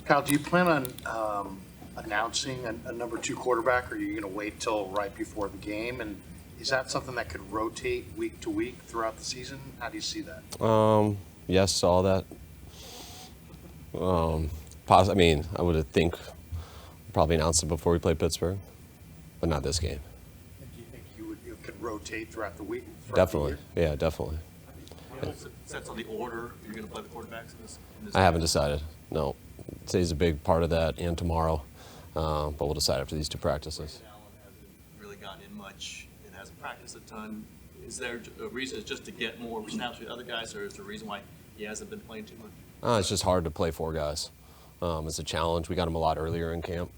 Kyle, do you plan on announcing a number 2 quarterback, or are you going to wait till right before the game? And is that something that could rotate week to week throughout the season? How do you see that? Yes, all that. I mean, I would think probably announce it before we play Pittsburgh, but not this game. And do you think you could rotate throughout the week? Definitely, yeah, definitely. Sense on the order you're going to play the quarterbacks in this I haven't decided. No, today's a big part of that, and tomorrow, but we'll decide after these 2 practices. Allen hasn't really gotten in much and hasn't practiced a ton. Is there a reason it's just to get more snaps with other guys, or is there a reason why he hasn't been playing too much? It's just hard to play 4 guys. It's a challenge. We got him a lot earlier in camp,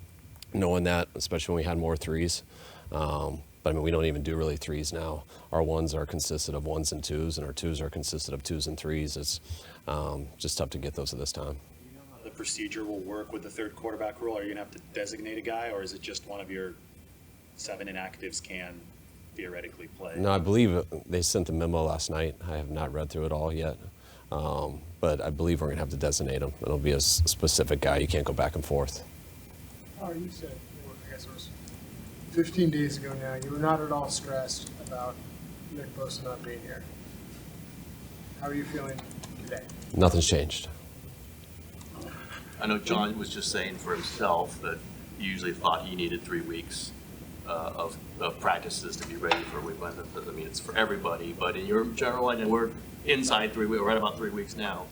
knowing that, especially when we had more 3s. But I mean, we don't even do really 3s now. Our 1s are consistent of 1s and 2s, and our 2s are consistent of 2s and 3s. It's just tough to get those at this time. Do you know how the procedure will work with the 3rd quarterback rule? Are you going to have to designate a guy, or is it just one of your 7 inactives can theoretically play? No, I believe they sent the memo last night. I have not read through it all yet. But I believe we're going to have to designate him. It'll be a specific guy. You can't go back and forth. You said, I guess it was 15 days ago now, you were not at all stressed about Nick Bosa not being here. How are you feeling today? Nothing's changed. I know John was just saying for himself that he usually thought he needed 3 weeks of practices to be ready for week 1. I mean, it's for everybody, but in your general idea, we're inside 3 weeks, we're right about 3 weeks now.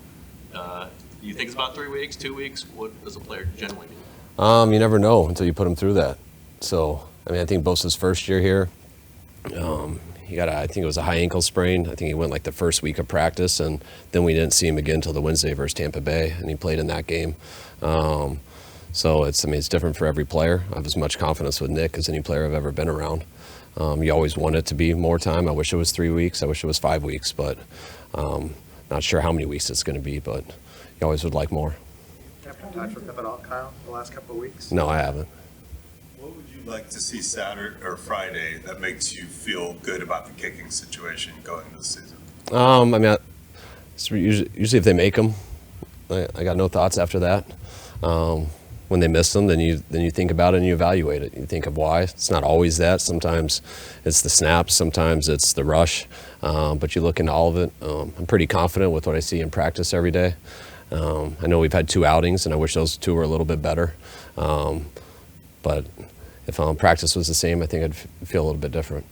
Do you think it's about 3 weeks, 2 weeks? What does a player generally need? You never know until you put him through that. So, I mean, I think Bosa's first year here, he got I think it was a high ankle sprain. I think he went like the first week of practice, and then we didn't see him again until the Wednesday versus Tampa Bay, and he played in that game. So it's different for every player. I have as much confidence with Nick as any player I've ever been around. You always want it to be more time. I wish it was 3 weeks. I wish it was 5 weeks, but not sure how many weeks it's going to be, but you always would like more. Have you touch with him at all, Kyle, the last couple of weeks? No, I haven't. What would you like to see Saturday or Friday that makes you feel good about the kicking situation going into the season? I mean, usually if they make them, I got no thoughts after that. When they miss them, then you think about it and you evaluate it. You think of why. It's not always that. Sometimes it's the snaps. Sometimes it's the rush. But you look into all of it. I'm pretty confident with what I see in practice every day. I know we've had 2 outings, and I wish those 2 were a little bit better. But if practice was the same, I think I'd feel a little bit different.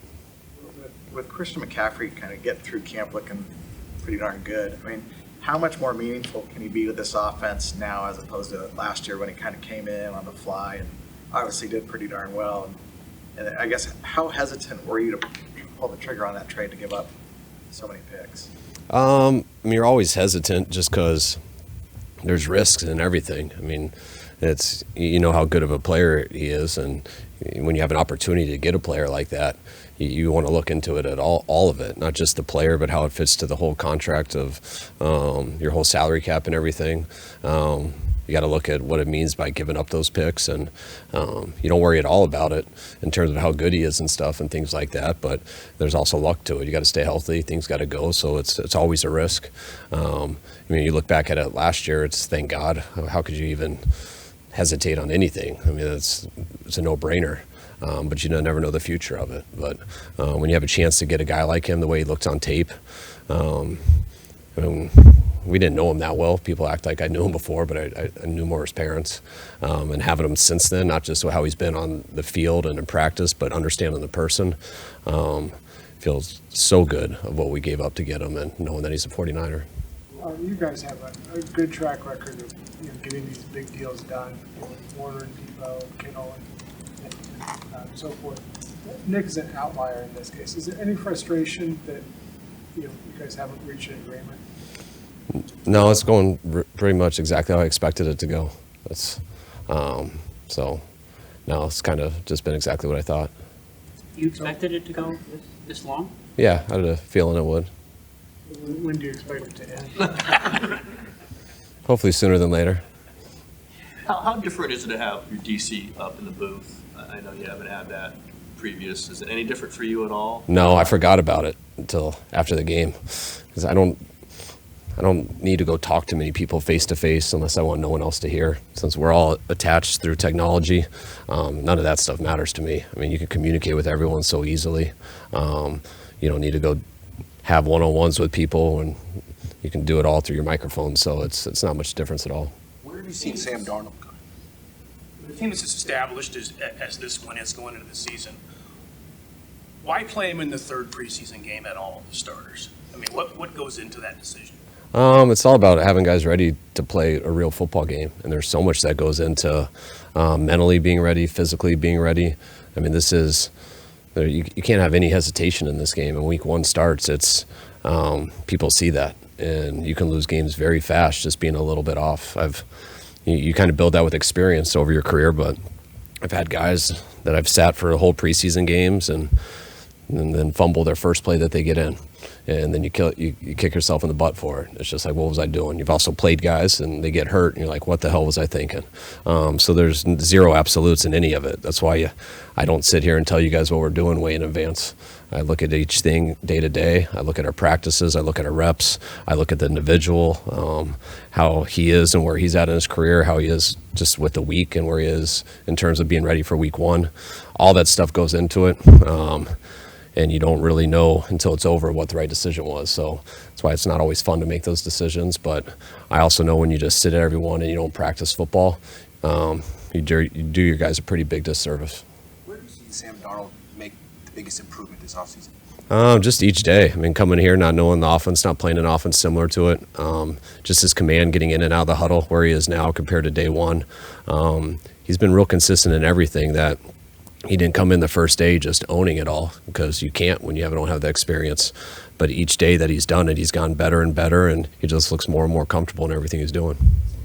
With Christian McCaffrey kind of getting through camp looking pretty darn good, I mean, how much more meaningful can he be to this offense now as opposed to last year when he kind of came in on the fly and obviously did pretty darn well? And I guess, how hesitant were you to pull the trigger on that trade to give up so many picks? I mean, you're always hesitant just because there's risks in everything. I mean, you know how good of a player he is, and when you have an opportunity to get a player like that, you want to look into it at all of it, not just the player, but how it fits to the whole contract of your whole salary cap and everything. You got to look at what it means by giving up those picks, and you don't worry at all about it in terms of how good he is and stuff and things like that. But there's also luck to it. You got to stay healthy. Things got to go. So it's always a risk. I mean, you look back at it last year. It's thank God. How could you even hesitate on anything? I mean, it's a no-brainer. But you never know the future of it. But when you have a chance to get a guy like him, the way he looked on tape, I mean, we didn't know him that well. People act like I knew him before, but I knew more his parents. And having him since then, not just how he's been on the field and in practice, but understanding the person, feels so good of what we gave up to get him and knowing that he's a 49er. You guys have a good track record of getting these big deals done, Warner and Depot, Kittle, and so forth. Nick is an outlier in this case. Is there any frustration that you guys haven't reached an agreement? No, it's going pretty much exactly how I expected it to go. It's so no, it's kind of just been exactly what I thought. You expected it to go this long? Yeah, I had a feeling it would. When do you expect it to end? Hopefully sooner than later. How different is it to have your DC up in the booth? I know you haven't had that previous. Is it any different for you at all? No, I forgot about it until after the game because I don't I don't need to go talk to many people face to face unless I want no one else to hear. Since we're all attached through technology, none of that stuff matters to me. I mean, you can communicate with everyone so easily. You don't need to go have one-on-ones with people, and you can do it all through your microphone. So it's not much difference at all. Where have you seen Sam Darnold go? The team is as established as this one is going into the season. Why play him in the third preseason game at all, the starters? I mean, what goes into that decision? It's all about having guys ready to play a real football game, and there's so much that goes into mentally being ready, physically being ready. I mean, this is you can't have any hesitation in this game. When week one starts, it's people see that, and you can lose games very fast just being a little bit off. You kind of build that with experience over your career, but I've had guys that I've sat for the whole preseason games and then fumble their first play that they get in. And then you kick yourself in the butt for it. It's just like, what was I doing? You've also played guys and they get hurt and you're like, what the hell was I thinking? So there's zero absolutes in any of it. That's why I don't sit here and tell you guys what we're doing way in advance. I look at each thing day to day. I look at our practices. I look at our reps. I look at the individual, how he is and where he's at in his career, how he is just with the week and where he is in terms of being ready for week one. All that stuff goes into it. And you don't really know until it's over what the right decision was. So that's why it's not always fun to make those decisions. But I also know when you just sit at everyone and you don't practice football, you do your guys a pretty big disservice. Where do you see Sam Darnold make the biggest improvement this offseason? Just each day. I mean, coming here, not knowing the offense, not playing an offense similar to it. Just his command, getting in and out of the huddle, where he is now compared to day one. He's been real consistent in everything that he didn't come in the first day just owning it all, because you can't when you don't have the experience. But each day that he's done it, he's gotten better and better, and he just looks more and more comfortable in everything he's doing.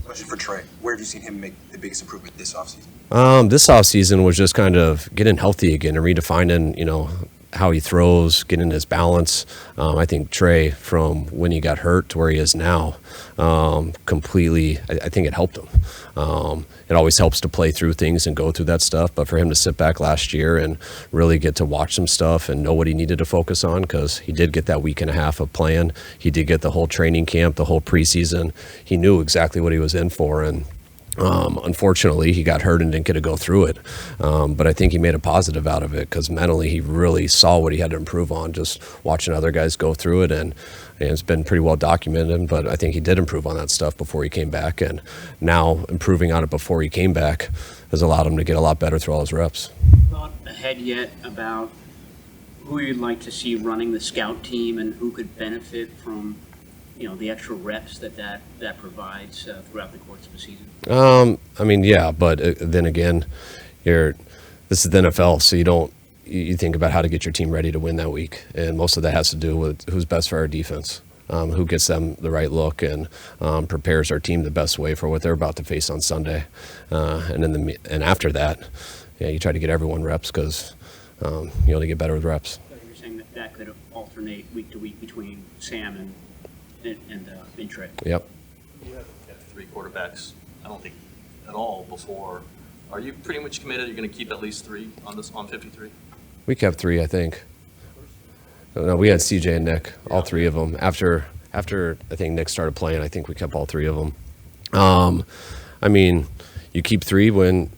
Question for Trey. Where have you seen him make the biggest improvement this offseason? This offseason was just kind of getting healthy again and redefining, how he throws, getting his balance. I think Trey, from when he got hurt to where he is now, completely, I think it helped him. It always helps to play through things and go through that stuff, but for him to sit back last year and really get to watch some stuff and know what he needed to focus on, because he did get that week and a half of playing. He did get the whole training camp, the whole preseason. He knew exactly what he was in for, and unfortunately, he got hurt and didn't get to go through it. But I think he made a positive out of it, because mentally he really saw what he had to improve on, just watching other guys go through it. And it's been pretty well documented, but I think he did improve on that stuff before he came back. And now improving on it before he came back has allowed him to get a lot better through all his reps. Thought ahead yet about who you'd like to see running the scout team and who could benefit from the extra reps that provides throughout the course of the season? I mean, yeah, but then again, this is the NFL, so you think about how to get your team ready to win that week, and most of that has to do with who's best for our defense, who gets them the right look and prepares our team the best way for what they're about to face on Sunday, and after that, you try to get everyone reps, because you only get better with reps. So you're saying that could alternate week to week between Sam and Trey. Yep. You have 3 quarterbacks, I don't think at all before. Are you pretty much committed? You're going to keep at least 3 on 53? We kept 3, I think. No, we had CJ and Nick, all 3 of them. After I think Nick started playing, I think we kept all 3 of them. I mean, you keep 3 when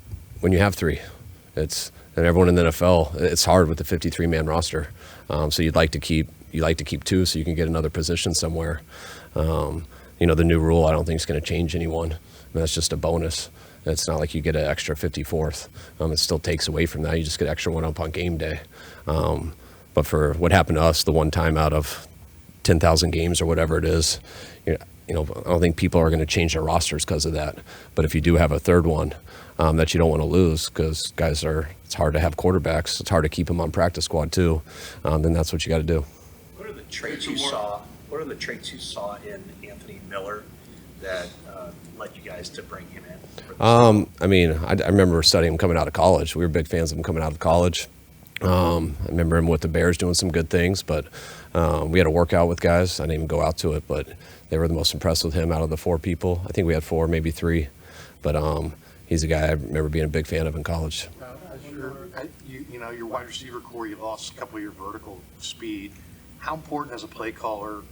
you have 3. And everyone in the NFL, it's hard with the 53-man roster. So you'd like to keep 2 so you can get another position somewhere. The new rule, I don't think is going to change anyone. I mean, that's just a bonus. It's not like you get an extra 54th. It still takes away from that. You just get extra one up on game day. But for what happened to us, the one time out of 10,000 games or whatever it is, I don't think people are going to change their rosters because of that. But if you do have a third one that you don't want to lose, because it's hard to have quarterbacks. It's hard to keep them on practice squad too. Then that's what you got to do. What are the traits you saw in Anthony Miller that led you guys to bring him in? I mean, I remember studying him coming out of college. We were big fans of him coming out of college. I remember him with the Bears doing some good things, but we had a workout with guys. I didn't even go out to it, but they were the most impressed with him out of the 4 people. I think we had 4, maybe 3, but he's a guy I remember being a big fan of in college. Your wide receiver core, you lost a couple of your vertical speed. How important as a play caller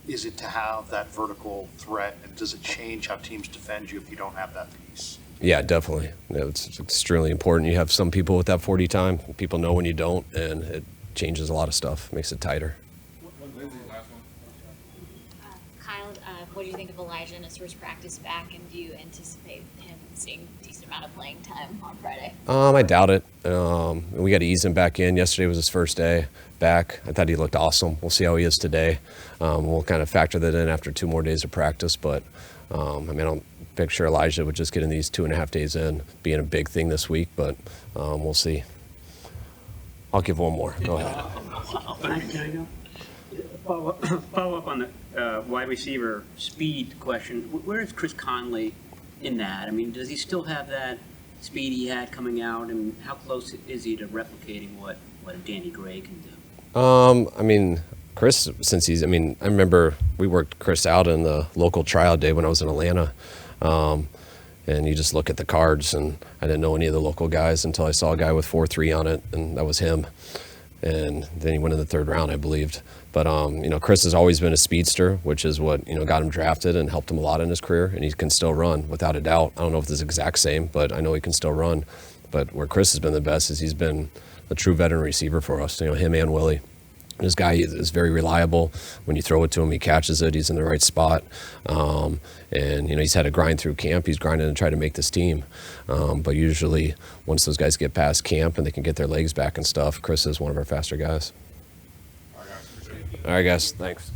is it to have that vertical threat, and does it change how teams defend you if you don't have that piece? Yeah, definitely. It's extremely important. You have some people with that 40 time. People know when you don't, and it changes a lot of stuff, makes it tighter. Kyle, what do you think of Elijah in his first practice back, and do you anticipate him seeing a decent amount of playing time on Friday? I doubt it. We got to ease him back in. Yesterday was his first day back. I thought he looked awesome. We'll see how he is today. We'll kind of factor that in after 2 more days of practice, but I don't picture Elijah would just get in these 2.5 days in being a big thing this week, but we'll see. I'll give one more. Go ahead. Can I go? Follow up on the wide receiver speed question. Where is Chris Conley in that? I mean, does he still have that speed he had coming out, and how close is he to replicating what a Danny Gray can do? Chris, I remember we worked Chris out in the local trial day when I was in Atlanta. And you just look at the cards, and I didn't know any of the local guys until I saw a guy with 4.3 on it, and that was him. And then he went in the 3rd round, I believed. But, Chris has always been a speedster, which is what, got him drafted and helped him a lot in his career, and he can still run without a doubt. I don't know if it's the exact same, but I know he can still run. But where Chris has been the best is he's been a true veteran receiver for us, him and Willie. This guy is very reliable. When you throw it to him, he catches it. He's in the right spot. And he's had to grind through camp. He's grinding to try to make this team. But usually, once those guys get past camp and they can get their legs back and stuff, Chris is one of our faster guys. All right, guys. Thanks.